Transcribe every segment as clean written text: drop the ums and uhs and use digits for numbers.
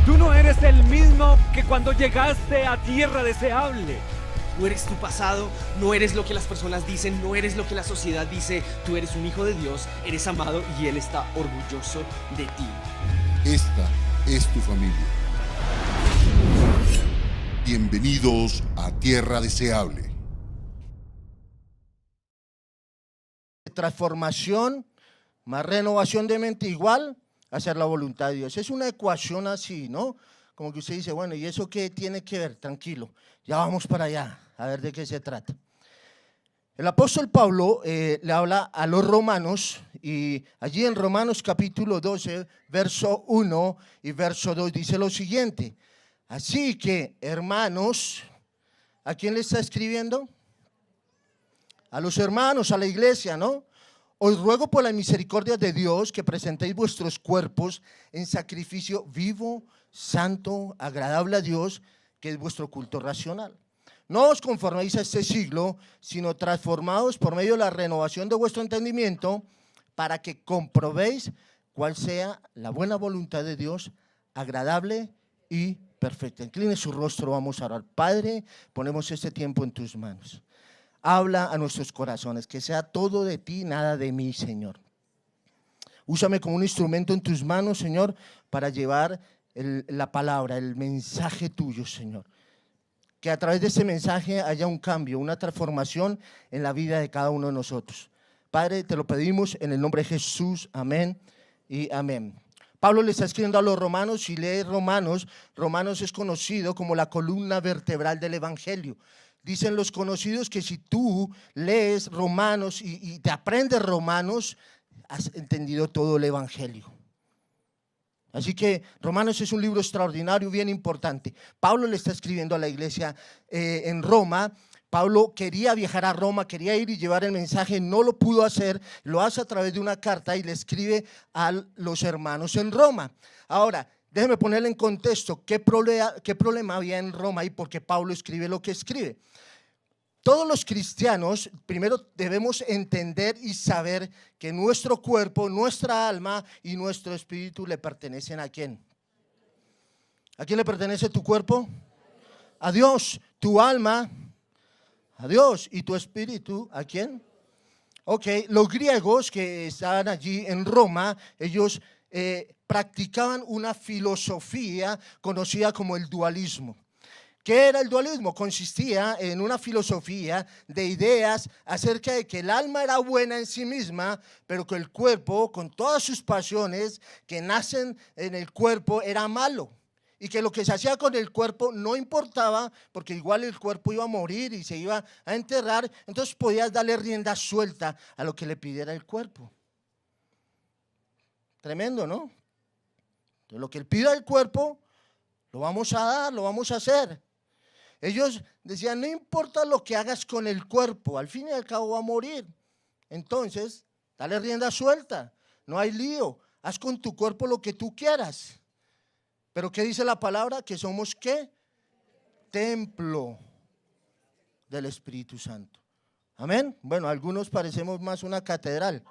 Tú no eres el mismo que cuando llegaste a tierra deseable. No eres tu pasado, no eres lo que las personas dicen, no eres lo que la sociedad dice. Tú eres un hijo de Dios, eres amado y Él está orgulloso de ti. Esta es tu familia. Bienvenidos a Tierra Deseable. Transformación más renovación de mente igual a hacer la voluntad de Dios. Es una ecuación así, ¿no? Como que usted dice, bueno, ¿y eso qué tiene que ver? Tranquilo, ya vamos para allá, a ver de qué se trata. El apóstol Pablo le habla a los romanos y allí en Romanos capítulo 12, verso 1 y verso 2 dice lo siguiente: así que, hermanos, ¿a quién le está escribiendo? A los hermanos, a la iglesia, ¿no? Os ruego por la misericordia de Dios que presentéis vuestros cuerpos en sacrificio vivo, santo, agradable a Dios, que es vuestro culto racional. No os conforméis a este siglo, sino transformaos por medio de la renovación de vuestro entendimiento, para que comprobéis cuál sea la buena voluntad de Dios, agradable y perfecta. Incline su rostro, vamos a orar. Padre, ponemos este tiempo en tus manos. Habla a nuestros corazones, que sea todo de ti, nada de mí, Señor. Úsame como un instrumento en tus manos, Señor, para llevar la palabra, el mensaje tuyo, Señor. Que a través de ese mensaje haya un cambio, una transformación en la vida de cada uno de nosotros. Padre, te lo pedimos en el nombre de Jesús, amén y amén. Pablo le está escribiendo a los romanos. Si lees Romanos, Romanos es conocido como la columna vertebral del evangelio. Dicen los conocidos que si tú lees Romanos y te aprendes Romanos, has entendido todo el evangelio. Así que Romanos es un libro extraordinario, bien importante. Pablo le está escribiendo a la iglesia en Roma. Pablo quería viajar a Roma, quería ir y llevar el mensaje, no lo pudo hacer, lo hace a través de una carta y le escribe a los hermanos en Roma. Ahora, déjeme ponerle en contexto qué problema había en Roma y por qué Pablo escribe lo que escribe. Todos los cristianos primero debemos entender y saber que nuestro cuerpo, nuestra alma y nuestro espíritu le pertenecen ¿a quién? ¿A quién le pertenece tu cuerpo? A Dios. Tu alma, a Dios. ¿Y tu espíritu, a quién? Ok, los griegos que estaban allí en Roma, ellos practicaban una filosofía conocida como el dualismo. ¿Qué era el dualismo? Consistía en una filosofía de ideas acerca de que el alma era buena en sí misma, pero que el cuerpo, con todas sus pasiones que nacen en el cuerpo, era malo. Y que lo que se hacía con el cuerpo no importaba, porque igual el cuerpo iba a morir y se iba a enterrar, entonces podías darle rienda suelta a lo que le pidiera el cuerpo. Tremendo, ¿no? Entonces, lo que él pida el cuerpo, lo vamos a dar, lo vamos a hacer. Ellos decían, no importa lo que hagas con el cuerpo, al fin y al cabo va a morir. Entonces, dale rienda suelta, no hay lío, haz con tu cuerpo lo que tú quieras. Pero ¿qué dice la palabra? Que somos ¿qué? Templo del Espíritu Santo. Amén. Bueno, algunos parecemos más una catedral.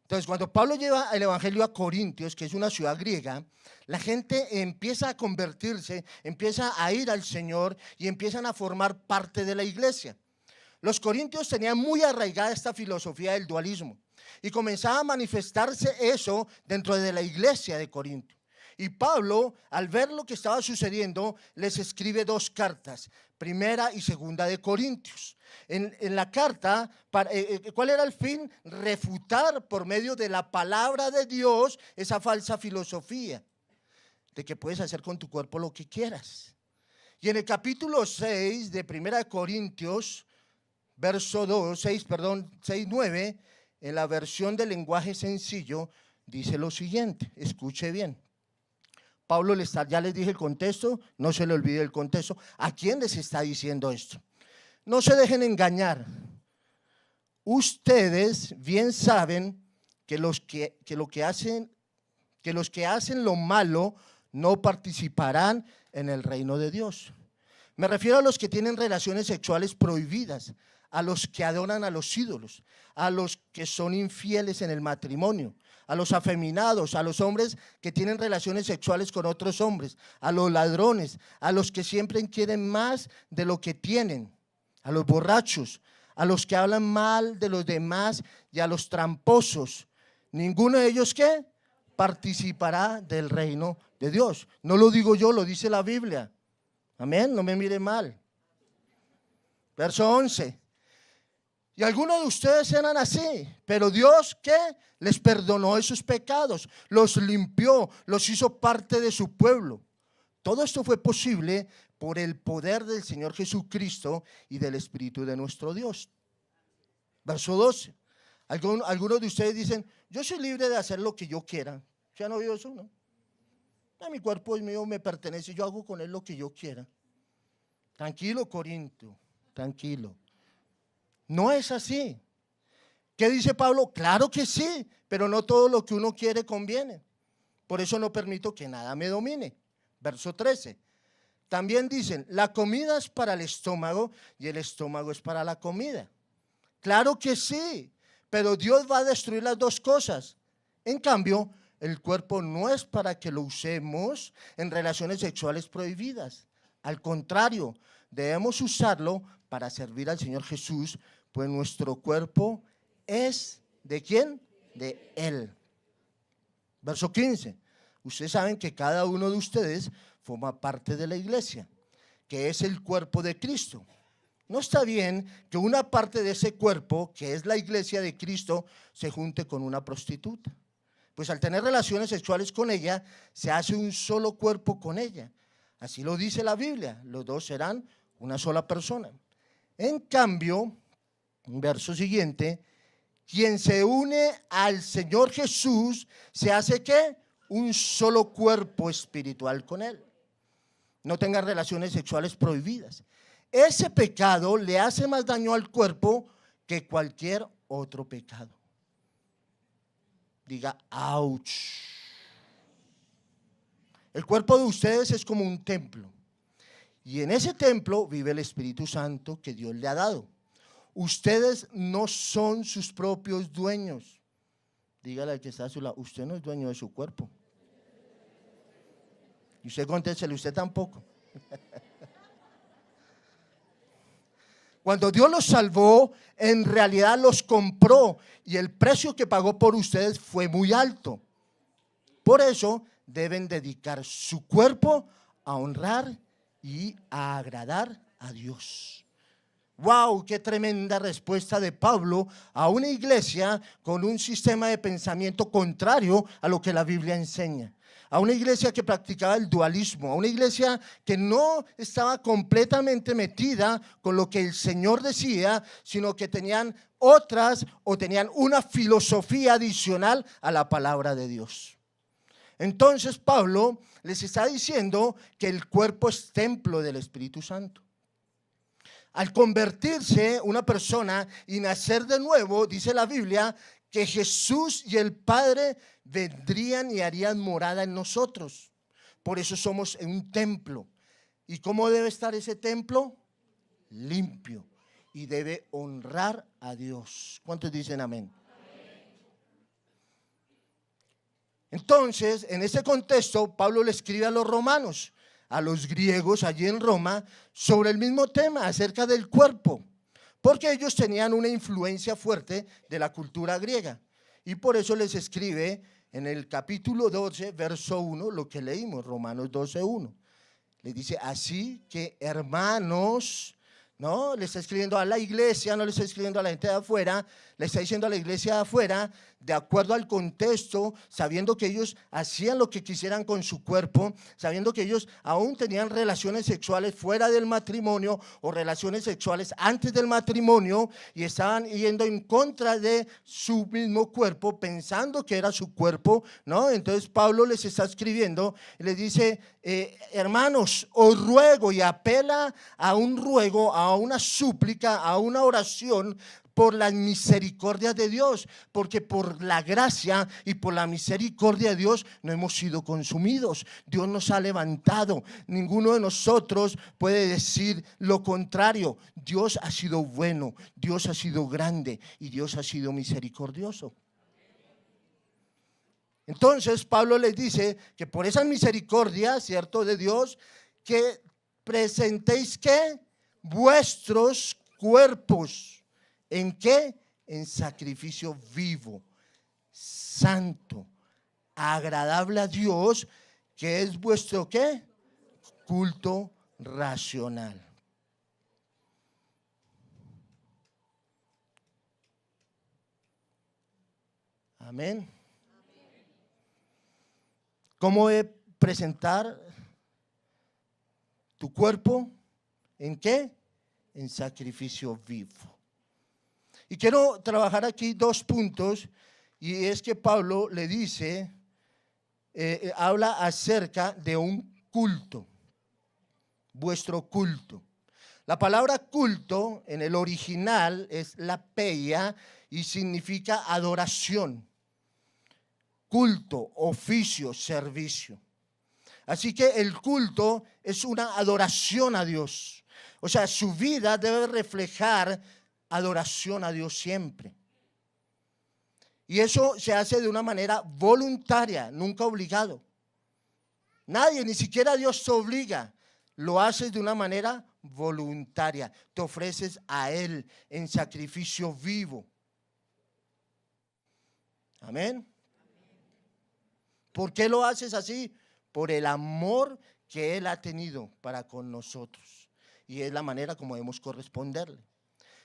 Entonces, cuando Pablo lleva el evangelio a Corintios, que es una ciudad griega, la gente empieza a convertirse, empieza a ir al Señor y empiezan a formar parte de la iglesia. Los corintios tenían muy arraigada esta filosofía del dualismo y comenzaba a manifestarse eso dentro de la iglesia de Corinto. Y Pablo, al ver lo que estaba sucediendo, les escribe dos cartas, primera y segunda de Corintios. En la carta, ¿cuál era el fin? Refutar por medio de la palabra de Dios esa falsa filosofía de que puedes hacer con tu cuerpo lo que quieras. Y en el capítulo 6 de primera de Corintios, verso 6:9, en la versión del lenguaje sencillo, dice lo siguiente, escuche bien. Pablo ya les dije el contexto, no se le olvide el contexto. ¿A quién les está diciendo esto? No se dejen engañar. Ustedes bien saben que los que hacen lo malo no participarán en el reino de Dios. Me refiero a los que tienen relaciones sexuales prohibidas, a los que adoran a los ídolos, a los que son infieles en el matrimonio, a los afeminados, a los hombres que tienen relaciones sexuales con otros hombres, a los ladrones, a los que siempre quieren más de lo que tienen, a los borrachos, a los que hablan mal de los demás y a los tramposos. Ninguno de ellos ¿qué? Participará del reino de Dios. No lo digo yo, lo dice la Biblia. Amén, no me mire mal. Verso 11. Y algunos de ustedes eran así, pero Dios ¿qué? Les perdonó esos pecados, los limpió, los hizo parte de su pueblo. Todo esto fue posible por el poder del Señor Jesucristo y del Espíritu de nuestro Dios. Verso 12. Algunos de ustedes dicen, yo soy libre de hacer lo que yo quiera. ¿Se han oído eso? ¿No? Mi cuerpo es mío, me pertenece, yo hago con él lo que yo quiera. Tranquilo, Corinto, tranquilo. No es así. ¿Qué dice Pablo? Claro que sí, pero no todo lo que uno quiere conviene. Por eso no permito que nada me domine. Verso 13. También dicen, la comida es para el estómago y el estómago es para la comida. Claro que sí, pero Dios va a destruir las dos cosas. En cambio, el cuerpo no es para que lo usemos en relaciones sexuales prohibidas. Al contrario, debemos usarlo para servir al Señor Jesús, pues nuestro cuerpo es ¿de quién? De Él. Verso 15. Ustedes saben que cada uno de ustedes forma parte de la iglesia, que es el cuerpo de Cristo. No está bien que una parte de ese cuerpo, que es la iglesia de Cristo, se junte con una prostituta. Pues al tener relaciones sexuales con ella, se hace un solo cuerpo con ella. Así lo dice la Biblia, los dos serán una sola persona. En cambio, verso siguiente, quien se une al Señor Jesús, se hace ¿qué? Un solo cuerpo espiritual con Él. No tenga relaciones sexuales prohibidas. Ese pecado le hace más daño al cuerpo que cualquier otro pecado. Diga, ouch. El cuerpo de ustedes es como un templo. Y en ese templo vive el Espíritu Santo que Dios le ha dado. Ustedes no son sus propios dueños. Dígale al que está a su lado, usted no es dueño de su cuerpo. Y usted contéstele, usted tampoco. Cuando Dios los salvó, en realidad los compró y el precio que pagó por ustedes fue muy alto. Por eso deben dedicar su cuerpo a honrar y a agradar a Dios. ¡Wow! ¡Qué tremenda respuesta de Pablo a una iglesia con un sistema de pensamiento contrario a lo que la Biblia enseña! A una iglesia que practicaba el dualismo, a una iglesia que no estaba completamente metida con lo que el Señor decía, sino que tenían otras o tenían una filosofía adicional a la palabra de Dios. Entonces Pablo les está diciendo que el cuerpo es templo del Espíritu Santo. Al convertirse una persona y nacer de nuevo, dice la Biblia, que Jesús y el Padre vendrían y harían morada en nosotros. Por eso somos un templo. ¿Y cómo debe estar ese templo? Limpio. Y debe honrar a Dios. ¿Cuántos dicen amén? Entonces, en ese contexto, Pablo le escribe a los romanos, a los griegos allí en Roma, sobre el mismo tema, acerca del cuerpo. Porque ellos tenían una influencia fuerte de la cultura griega. Y por eso les escribe en el capítulo 12, verso 1, lo que leímos, Romanos 12, 1. Le dice, así que hermanos, ¿no? Le está escribiendo a la iglesia, no le está escribiendo a la gente de afuera, le está diciendo a la iglesia de afuera, de acuerdo al contexto, sabiendo que ellos hacían lo que quisieran con su cuerpo, sabiendo que ellos aún tenían relaciones sexuales fuera del matrimonio o relaciones sexuales antes del matrimonio y estaban yendo en contra de su mismo cuerpo, pensando que era su cuerpo, ¿no? Entonces Pablo les está escribiendo y les dice, hermanos, os ruego, y apela a un ruego, a una súplica, a una oración, por las misericordias de Dios, porque por la gracia y por la misericordia de Dios no hemos sido consumidos. Dios nos ha levantado. Ninguno de nosotros puede decir lo contrario. Dios ha sido bueno, Dios ha sido grande y Dios ha sido misericordioso. Entonces Pablo les dice que por esa misericordia, ¿cierto?, de Dios, que presentéis ¿qué? Vuestros cuerpos. ¿En qué? En sacrificio vivo, santo, agradable a Dios, que es vuestro ¿qué? Culto racional. Amén. ¿Cómo debe presentar tu cuerpo? ¿En qué? En sacrificio vivo. Y quiero trabajar aquí 2 puntos, y es que Pablo le dice, habla acerca de un culto, vuestro culto. La palabra culto en el original es la peia y significa adoración. Culto, oficio, servicio. Así que el culto es una adoración a Dios. O sea, su vida debe reflejar adoración a Dios siempre. Y eso se hace de una manera voluntaria, nunca obligado. Nadie, ni siquiera Dios te obliga. Lo haces de una manera voluntaria. Te ofreces a Él en sacrificio vivo. Amén. ¿Por qué lo haces así? Por el amor que Él ha tenido para con nosotros. Y es la manera como debemos corresponderle.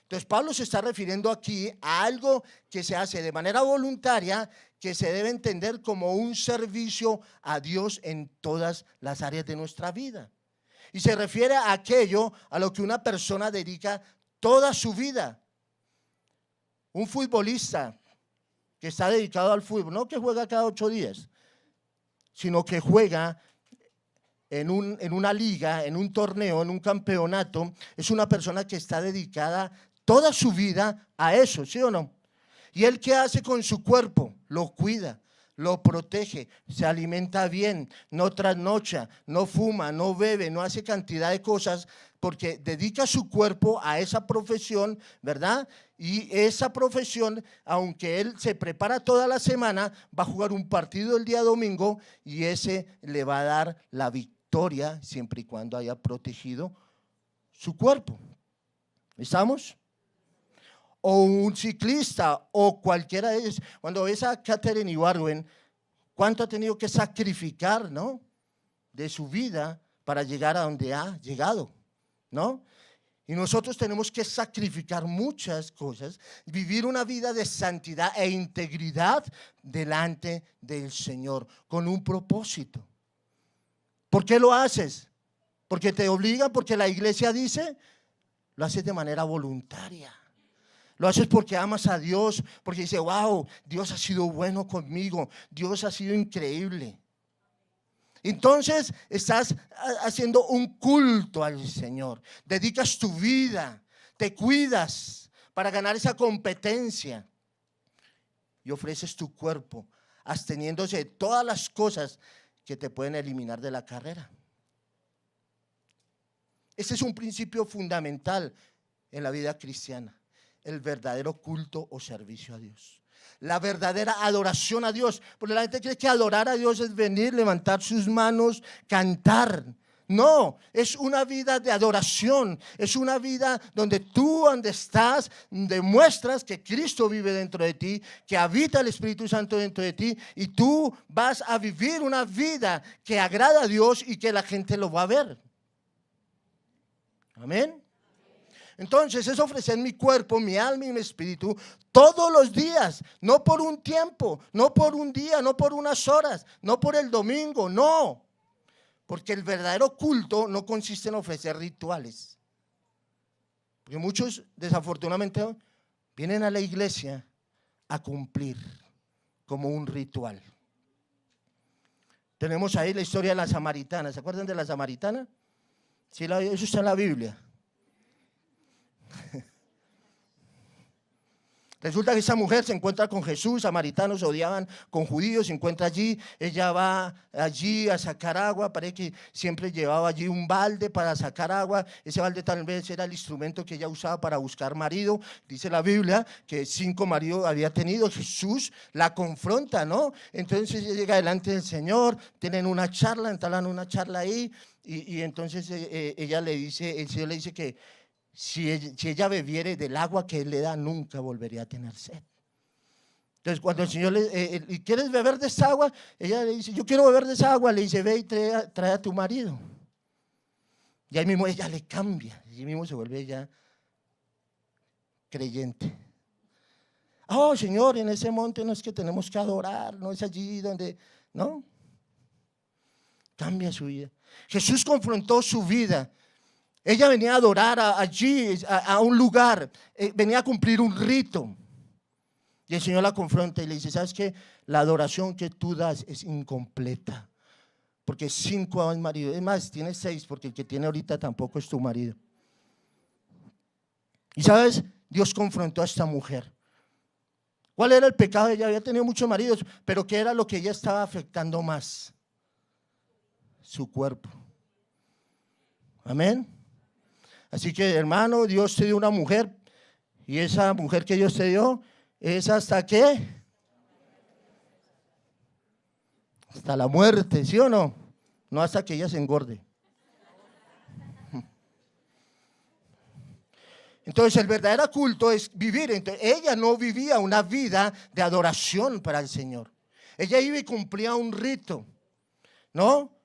Entonces Pablo se está refiriendo aquí a algo que se hace de manera voluntaria, que se debe entender como un servicio a Dios en todas las áreas de nuestra vida. Y se refiere a aquello a lo que una persona dedica toda su vida. Un futbolista que está dedicado al fútbol, no que juega cada 8 días, sino que juega en una liga, en un torneo, en un campeonato, es una persona que está dedicada toda su vida a eso, ¿sí o no? ¿Y él qué hace con su cuerpo? Lo cuida, lo protege, se alimenta bien, no trasnocha, no fuma, no bebe, no hace cantidad de cosas, porque dedica su cuerpo a esa profesión, ¿verdad? Y esa profesión, aunque él se prepara toda la semana, va a jugar un partido el día domingo y ese le va a dar la victoria siempre y cuando haya protegido su cuerpo. ¿Estamos? O un ciclista o cualquiera de ellos. Cuando ves a Katherine Ibargüen, ¿cuánto ha tenido que sacrificar, no?, de su vida para llegar a donde ha llegado, ¿no? Y nosotros tenemos que sacrificar muchas cosas, vivir una vida de santidad e integridad delante del Señor con un propósito. ¿Por qué lo haces? ¿Porque te obligan? ¿Porque la iglesia dice? Lo haces de manera voluntaria. Lo haces porque amas a Dios, porque dices, wow, Dios ha sido bueno conmigo, Dios ha sido increíble. Entonces estás haciendo un culto al Señor, dedicas tu vida, te cuidas para ganar esa competencia y ofreces tu cuerpo, absteniéndose de todas las cosas que te pueden eliminar de la carrera. Ese es un principio fundamental en la vida cristiana, el verdadero culto o servicio a Dios. La verdadera adoración a Dios, porque la gente cree que adorar a Dios es venir, levantar sus manos, cantar. No, es una vida de adoración, es una vida donde tú, donde estás, demuestras que Cristo vive dentro de ti, que habita el Espíritu Santo dentro de ti y tú vas a vivir una vida que agrada a Dios y que la gente lo va a ver. Amén. Entonces es ofrecer mi cuerpo, mi alma y mi espíritu todos los días, no por un tiempo, no por un día, no por unas horas, no por el domingo, no. Porque el verdadero culto no consiste en ofrecer rituales. Porque muchos desafortunadamente vienen a la iglesia a cumplir como un ritual. Tenemos ahí la historia de la samaritana. ¿Se acuerdan de la samaritana? Sí, eso está en la Biblia. Resulta que esa mujer se encuentra con Jesús, samaritanos se odiaban con judíos, se encuentra allí, ella va allí a sacar agua, parece que siempre llevaba allí un balde para sacar agua, ese balde tal vez era el instrumento que ella usaba para buscar marido, dice la Biblia que 5 maridos había tenido, Jesús la confronta, ¿no? Entonces ella llega delante del Señor, tienen una charla, entablan una charla ahí, y entonces ella le dice, el Señor le dice que si ella bebiere del agua que Él le da, nunca volvería a tener sed. Entonces cuando el Señor le ¿quieres beber de esa agua? Ella le dice, yo quiero beber de esa agua. Le dice, ve y trae a tu marido. Y ahí mismo ella le cambia, y ahí mismo se vuelve ella creyente. Oh, Señor, en ese monte no es que tenemos que adorar, no es allí donde, no. Cambia su vida. Jesús confrontó su vida. Ella venía a adorar allí, a un lugar, venía a cumplir un rito. Y el Señor la confronta y le dice, ¿sabes qué? La adoración que tú das es incompleta. Porque 5 años marido, es más, tienes 6, porque el que tiene ahorita tampoco es tu marido. Y sabes, Dios confrontó a esta mujer. ¿Cuál era el pecado? Ella había tenido muchos maridos, pero ¿qué era lo que ella estaba afectando más? Su cuerpo. Amén. Así que, hermano, Dios te dio una mujer, y esa mujer que Dios te dio es hasta ¿qué? Hasta la muerte, ¿sí o no? No hasta que ella se engorde. Entonces el verdadero culto es vivir. Entonces, ella no vivía una vida de adoración para el Señor. Ella iba y cumplía un rito, ¿no?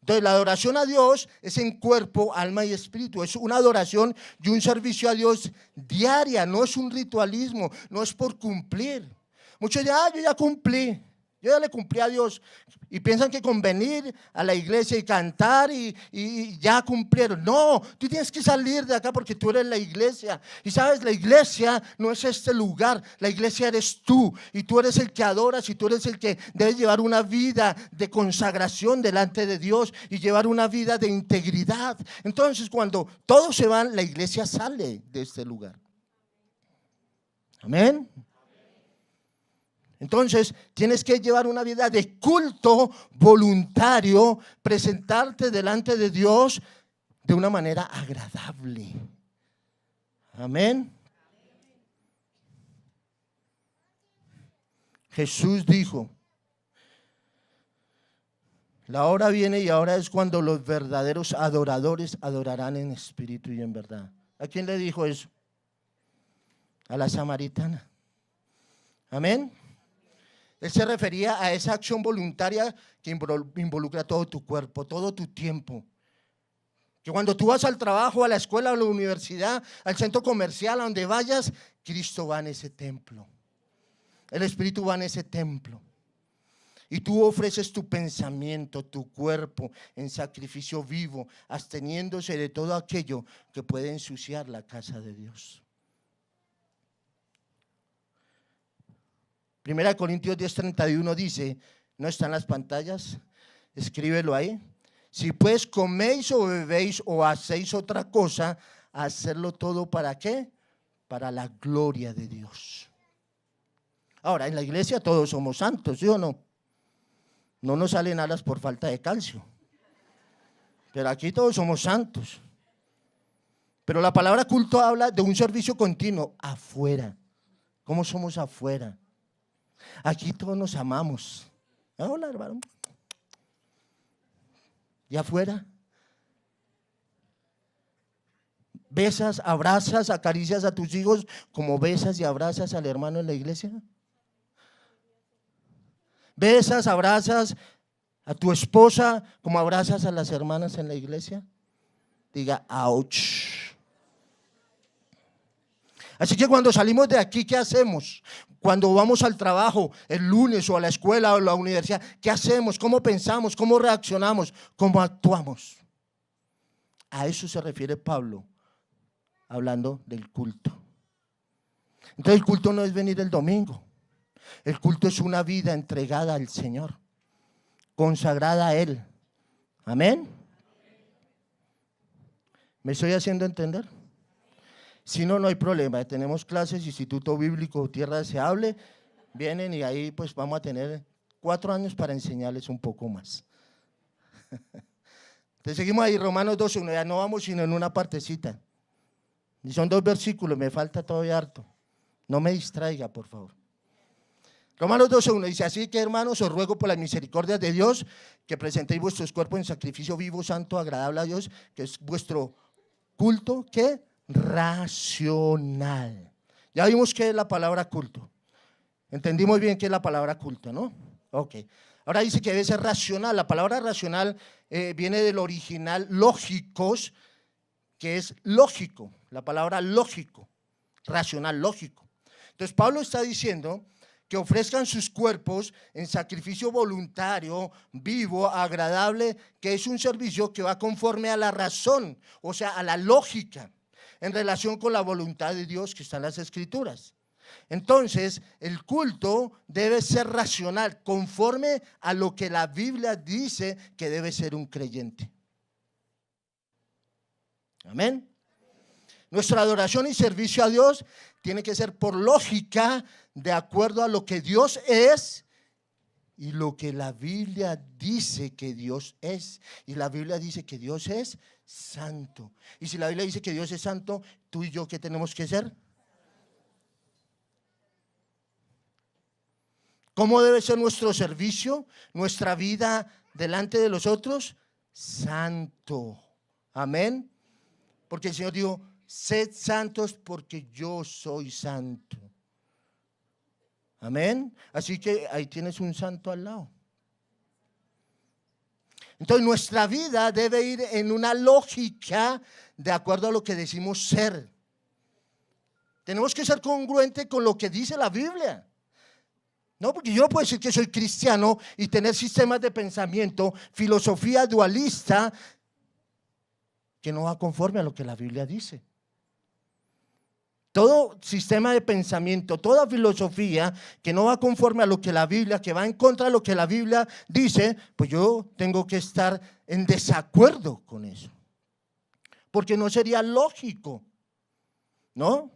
Entonces la adoración a Dios es en cuerpo, alma y espíritu. Es una adoración y un servicio a Dios diaria. No es un ritualismo, no es por cumplir. Muchos dicen, yo ya cumplí, yo ya le cumplí a Dios. Y piensan que con venir a la iglesia y cantar y ya cumplieron. No, tú tienes que salir de acá porque tú eres la iglesia. Y sabes, la iglesia no es este lugar, la iglesia eres tú. Y tú eres el que adoras y tú eres el que debes llevar una vida de consagración delante de Dios y llevar una vida de integridad. Entonces cuando todos se van, la iglesia sale de este lugar. Amén. Entonces tienes que llevar una vida de culto voluntario, presentarte delante de Dios de una manera agradable. Amén. Jesús dijo, la hora viene y ahora es cuando los verdaderos adoradores adorarán en espíritu y en verdad. ¿A quién le dijo eso? A la samaritana. Amén. Él se refería a esa acción voluntaria que involucra todo tu cuerpo, todo tu tiempo. Que cuando tú vas al trabajo, a la escuela, a la universidad, al centro comercial, a donde vayas, Cristo va en ese templo. El Espíritu va en ese templo. Y tú ofreces tu pensamiento, tu cuerpo en sacrificio vivo, absteniéndose de todo aquello que puede ensuciar la casa de Dios. 1 Corintios 10:31 dice, ¿no están las pantallas? Escríbelo ahí. Si pues coméis o bebéis o hacéis otra cosa, hacerlo todo ¿para qué? Para la gloria de Dios. Ahora, en la iglesia todos somos santos, ¿sí o no? No nos salen alas por falta de calcio. Pero aquí todos somos santos. Pero la palabra culto habla de un servicio continuo afuera. ¿Cómo somos afuera? Aquí todos nos amamos. Hola, hermano. ¿Y afuera? ¿Besas, abrazas, acaricias a tus hijos como besas y abrazas al hermano en la iglesia? ¿Besas, abrazas a tu esposa como abrazas a las hermanas en la iglesia? Diga, ouch. Así que cuando salimos de aquí, ¿qué hacemos? Cuando vamos al trabajo, el lunes o a la escuela o a la universidad, ¿qué hacemos? ¿Cómo pensamos? ¿Cómo reaccionamos? ¿Cómo actuamos? A eso se refiere Pablo, hablando del culto. Entonces el culto no es venir el domingo. El culto es una vida entregada al Señor, consagrada a Él. Amén. ¿Me estoy haciendo entender? Si no, no hay problema. Tenemos clases, Instituto Bíblico Tierra Deseable, vienen y ahí pues vamos a tener 4 años para enseñarles un poco más. Entonces seguimos ahí, Romanos 12:1, ya no vamos sino en una partecita. Y son 2 versículos, me falta todavía harto. No me distraiga, por favor. Romanos 12:1 dice, así que hermanos, os ruego por las misericordias de Dios que presentéis vuestros cuerpos en sacrificio vivo, santo, agradable a Dios, que es vuestro culto, ¿qué? Racional. Ya vimos qué es la palabra culto. Entendimos bien qué es la palabra culto, ¿no? Ok. Ahora dice que debe ser racional. La palabra racional viene del original lógicos, que es lógico. La palabra lógico, racional, lógico. Entonces Pablo está diciendo que ofrezcan sus cuerpos en sacrificio voluntario, vivo, agradable, que es un servicio que va conforme a la razón, o sea, a la lógica, en relación con la voluntad de Dios que está en las Escrituras. Entonces, el culto debe ser racional, conforme a lo que la Biblia dice que debe ser un creyente. Amén. Nuestra adoración y servicio a Dios tiene que ser por lógica, de acuerdo a lo que Dios es y lo que la Biblia dice que Dios es. Y la Biblia dice que Dios es santo. Y si la Biblia dice que Dios es santo, tú y yo, ¿qué tenemos que ser? ¿Cómo debe ser nuestro servicio, nuestra vida delante de los otros? Santo. Amén. Porque el Señor dijo, sed santos porque yo soy santo. Amén. Así que ahí tienes un santo al lado. Entonces nuestra vida debe ir en una lógica de acuerdo a lo que decimos ser. Tenemos que ser congruentes con lo que dice la Biblia. No, porque yo no puedo decir que soy cristiano y tener sistemas de pensamiento, filosofía dualista que no va conforme a lo que la Biblia dice. Todo sistema de pensamiento, toda filosofía que no va conforme a lo que la Biblia, que va en contra de lo que la Biblia dice, pues yo tengo que estar en desacuerdo con eso. Porque no sería lógico, ¿no?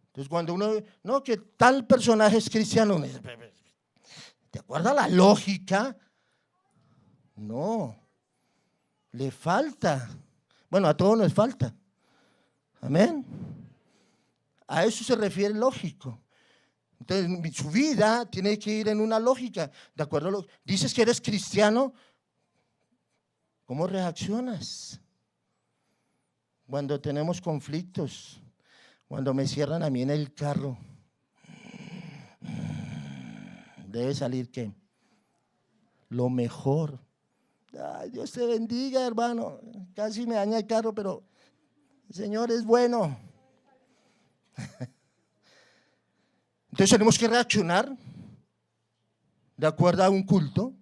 Entonces cuando uno, no, que tal personaje es cristiano, ¿te acuerdas la lógica? No, le falta. Bueno, a todos nos falta. Amén. A eso se refiere lógico. Entonces, su vida tiene que ir en una lógica. De acuerdo a lo dices que eres cristiano, ¿cómo reaccionas? Cuando tenemos conflictos, cuando me cierran a mí en el carro, debe salir ¿qué? Lo mejor. Ay, Dios te bendiga, hermano. Casi me daña el carro, pero el Señor es bueno. Entonces tenemos que reaccionar de acuerdo a un culto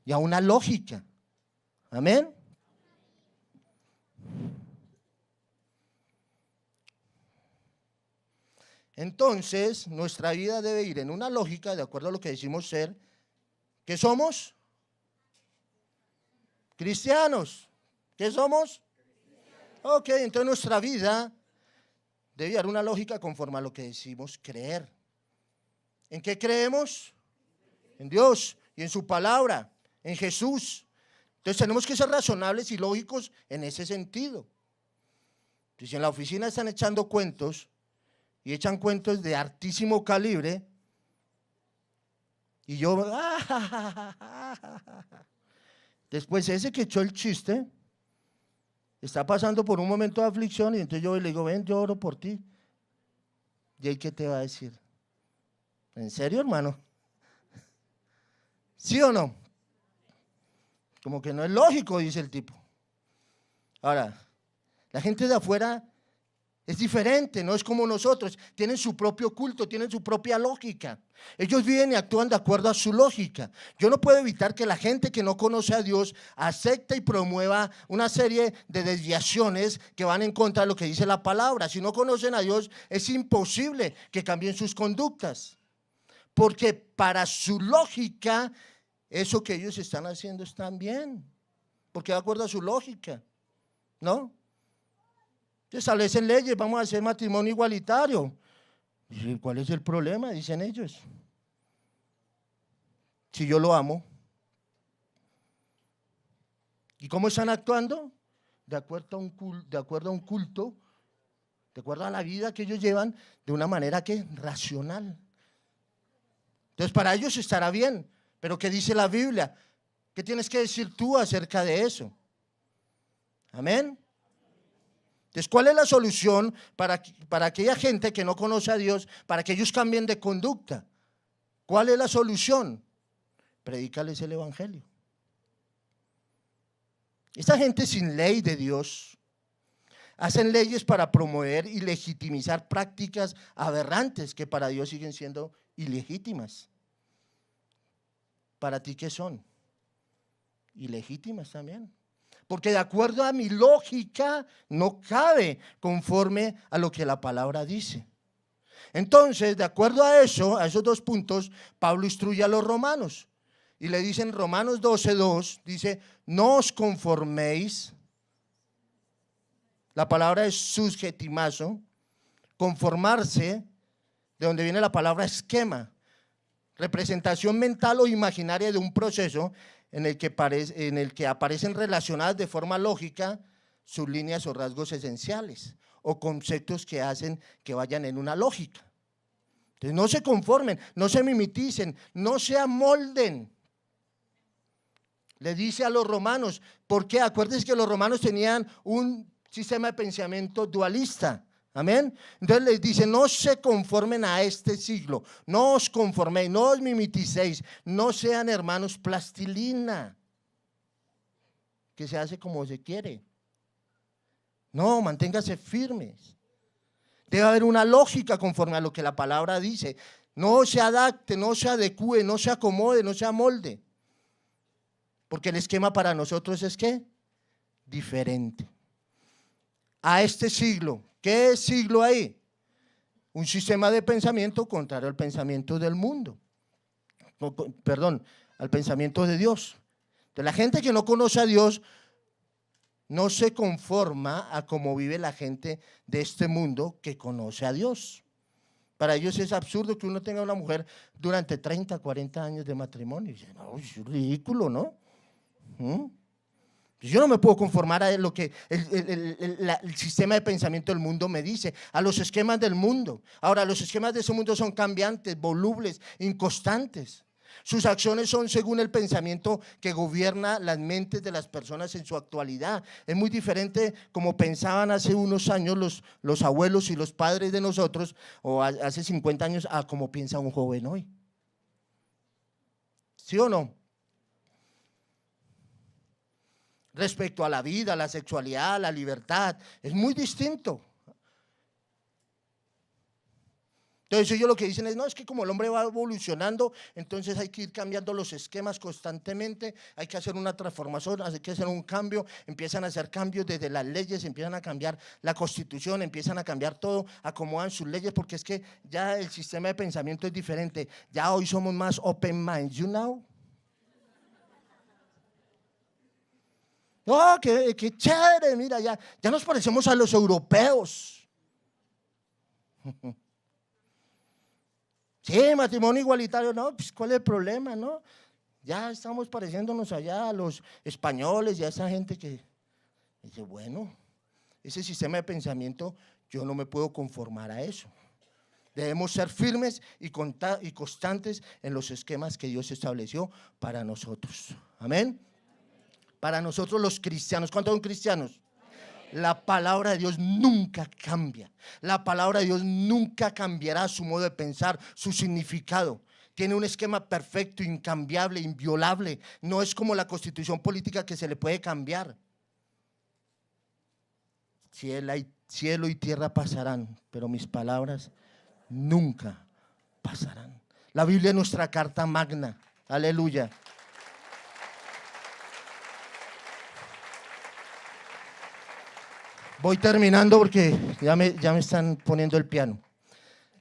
y a una lógica. Amén. Entonces nuestra vida debe ir en una lógica de acuerdo a lo que decimos ser. ¿Qué somos? Cristianos. ¿Qué somos? Ok, entonces nuestra vida debe haber una lógica conforme a lo que decimos creer. ¿En qué creemos? En Dios y en su palabra, en Jesús. Entonces tenemos que ser razonables y lógicos en ese sentido. Si en la oficina están echando cuentos y echan cuentos de altísimo calibre y yo, después ese que echó el chiste está pasando por un momento de aflicción y entonces yo le digo, ven, yo oro por ti. ¿Y ahí qué te va a decir? ¿En serio, hermano? ¿Sí o no? Como que no es lógico, dice el tipo. Ahora, la gente de afuera es diferente, no es como nosotros. Tienen su propio culto, tienen su propia lógica. Ellos viven y actúan de acuerdo a su lógica. Yo no puedo evitar que la gente que no conoce a Dios acepte y promueva una serie de desviaciones que van en contra de lo que dice la palabra. Si no conocen a Dios, es imposible que cambien sus conductas. Porque para su lógica, eso que ellos están haciendo está bien. Porque de acuerdo a su lógica, ¿no? Se establecen leyes, vamos a hacer matrimonio igualitario. ¿Y cuál es el problema? Dicen ellos. Si yo lo amo. ¿Y cómo están actuando? De acuerdo a un culto, de acuerdo a la vida que ellos llevan, de una manera que racional. Entonces para ellos estará bien, pero ¿qué dice la Biblia? ¿Qué tienes que decir tú acerca de eso? Amén. Entonces, ¿cuál es la solución para aquella gente que no conoce a Dios, para que ellos cambien de conducta? ¿Cuál es la solución? Predícales el evangelio. Esta gente sin ley de Dios hacen leyes para promover y legitimizar prácticas aberrantes que para Dios siguen siendo ilegítimas. ¿Para ti qué son? Ilegítimas también. Porque de acuerdo a mi lógica no cabe conforme a lo que la palabra dice. Entonces, de acuerdo a eso, a esos dos puntos, Pablo instruye a los romanos. Y le dicen Romanos 12:2, dice, no os conforméis. La palabra es subjetimazo, conformarse, de donde viene la palabra esquema, representación mental o imaginaria de un proceso en el que aparecen relacionadas de forma lógica sus líneas o rasgos esenciales o conceptos que hacen que vayan en una lógica. Entonces no se conformen, no se mimeticen, no se amolden. Le dice a los romanos, ¿por qué? Acuérdense que los romanos tenían un sistema de pensamiento dualista. Amén. Entonces les dice, no se conformen a este siglo, no os conforméis, no os mimeticéis, no sean hermanos plastilina, que se hace como se quiere. No, manténgase firmes. Debe haber una lógica conforme a lo que la palabra dice. No se adapte, no se adecue, no se acomode, no se amolde. Porque el esquema para nosotros es ¿qué? Diferente. A este siglo. ¿Qué siglo hay? Un sistema de pensamiento contrario al pensamiento del mundo. Perdón, al pensamiento de Dios. Entonces, la gente que no conoce a Dios no se conforma a cómo vive la gente de este mundo que conoce a Dios. Para ellos es absurdo que uno tenga una mujer durante 30, 40 años de matrimonio. Y dicen, no, es ridículo, ¿no? Yo no me puedo conformar a lo que el sistema de pensamiento del mundo me dice, a los esquemas del mundo. Ahora, los esquemas de ese mundo son cambiantes, volubles, inconstantes. Sus acciones son según el pensamiento que gobierna las mentes de las personas en su actualidad. Es muy diferente como pensaban hace unos años los abuelos y los padres de nosotros, o hace 50 años, a como piensa un joven hoy. ¿Sí o no? Respecto a la vida, la sexualidad, la libertad, es muy distinto. Entonces ellos lo que dicen es, no, es que como el hombre va evolucionando, entonces hay que ir cambiando los esquemas constantemente, hay que hacer una transformación, hay que hacer un cambio, empiezan a hacer cambios desde las leyes, empiezan a cambiar la constitución, empiezan a cambiar todo, acomodan sus leyes, porque es que ya el sistema de pensamiento es diferente, ya hoy somos más open mind, you know. Oh, qué chévere, mira, ya nos parecemos a los europeos. Sí, matrimonio igualitario, no, pues ¿cuál es el problema, no? Ya estamos pareciéndonos allá a los españoles y a esa gente que dice, bueno, ese sistema de pensamiento yo no me puedo conformar a eso. Debemos ser firmes y constantes en los esquemas que Dios estableció para nosotros. Amén. Para nosotros los cristianos, ¿cuántos son cristianos? La palabra de Dios nunca cambia. La palabra de Dios nunca cambiará su modo de pensar, su significado. Tiene un esquema perfecto, incambiable, inviolable. No es como la constitución política que se le puede cambiar. Cielo y tierra pasarán, pero mis palabras nunca pasarán. La Biblia es nuestra carta magna. Aleluya. Voy terminando porque ya me están poniendo el piano.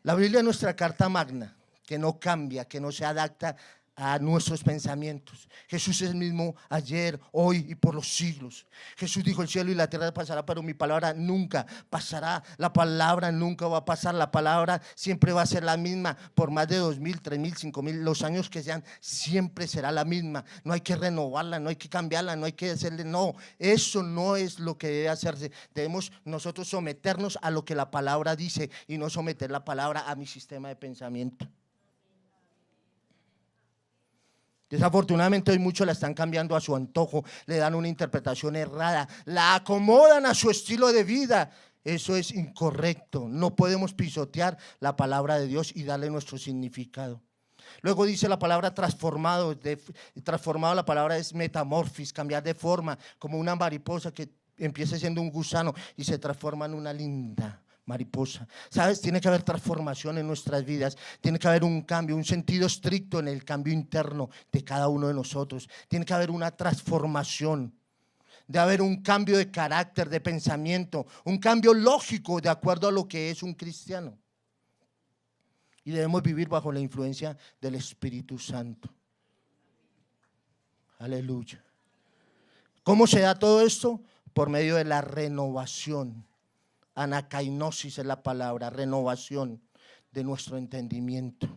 La Biblia es nuestra carta magna, que no cambia, que no se adapta a nuestros pensamientos. Jesús es el mismo ayer, hoy y por los siglos. Jesús dijo: el cielo y la tierra pasará, pero mi palabra nunca pasará. La palabra nunca va a pasar. La palabra siempre va a ser la misma. Por más de 2000, 3000, 5000, los años que sean, siempre será la misma. No hay que renovarla, no hay que cambiarla, no hay que hacerle, no. Eso no es lo que debe hacerse. Debemos nosotros someternos a lo que la palabra dice y no someter la palabra a mi sistema de pensamiento. Desafortunadamente hoy muchos la están cambiando a su antojo, le dan una interpretación errada, la acomodan a su estilo de vida. Eso es incorrecto. No podemos pisotear la palabra de Dios y darle nuestro significado. Luego dice la palabra transformado. Transformado, la palabra es metamorfis, cambiar de forma, como una mariposa que empieza siendo un gusano y se transforma en una linda mariposa. ¿Sabes? Tiene que haber transformación en nuestras vidas. Tiene que haber un cambio, un sentido estricto en el cambio interno de cada uno de nosotros. Tiene que haber una transformación. De haber un cambio de carácter, de pensamiento, un cambio lógico de acuerdo a lo que es un cristiano. Y debemos vivir bajo la influencia del Espíritu Santo. Aleluya. ¿Cómo se da todo esto? Por medio de la renovación. Anakainosis es la palabra, renovación de nuestro entendimiento.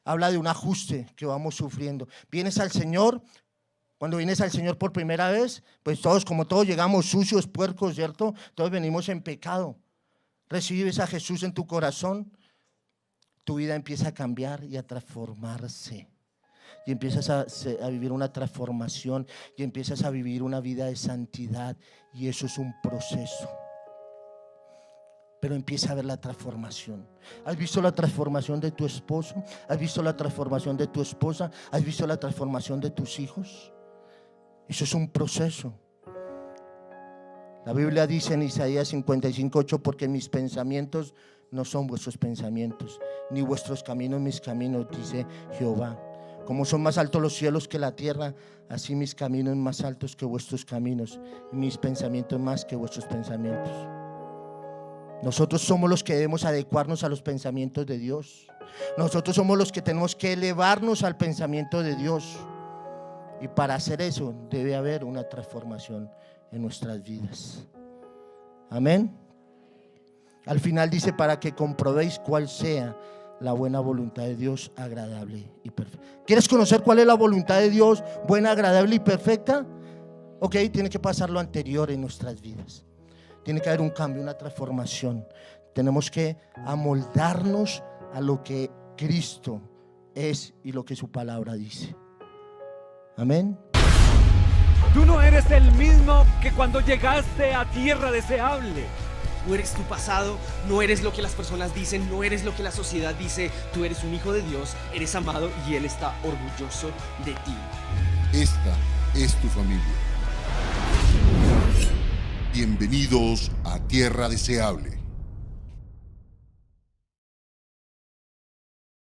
Habla de un ajuste que vamos sufriendo. Vienes al Señor, cuando vienes al Señor por primera vez, pues todos, como todos, llegamos sucios, puercos, ¿cierto? Todos venimos en pecado. Recibes a Jesús en tu corazón, tu vida empieza a cambiar y a transformarse. Y empiezas a vivir una transformación y empiezas a vivir una vida de santidad. Y eso es un proceso. Pero empieza a ver la transformación. ¿Has visto la transformación de tu esposo? ¿Has visto la transformación de tu esposa? ¿Has visto la transformación de tus hijos? Eso es un proceso. La Biblia dice en Isaías 55:8: porque mis pensamientos no son vuestros pensamientos, ni vuestros caminos mis caminos, dice Jehová. Como son más altos los cielos que la tierra, así mis caminos más altos que vuestros caminos, y mis pensamientos más que vuestros pensamientos. Nosotros somos los que debemos adecuarnos a los pensamientos de Dios. Nosotros somos los que tenemos que elevarnos al pensamiento de Dios. Y para hacer eso debe haber una transformación en nuestras vidas. Amén. Al final dice: para que comprobéis cuál sea la buena voluntad de Dios, agradable y perfecta. ¿Quieres conocer cuál es la voluntad de Dios, buena, agradable y perfecta? Ok, tiene que pasar lo anterior en nuestras vidas. Tiene que haber un cambio, una transformación. Tenemos que amoldarnos a lo que Cristo es y lo que su palabra dice. Amén. Tú no eres el mismo que cuando llegaste a tierra deseable. No eres tu pasado, no eres lo que las personas dicen, no eres lo que la sociedad dice. Tú eres un hijo de Dios, eres amado y Él está orgulloso de ti. Esta es tu familia. Bienvenidos a Tierra Deseable.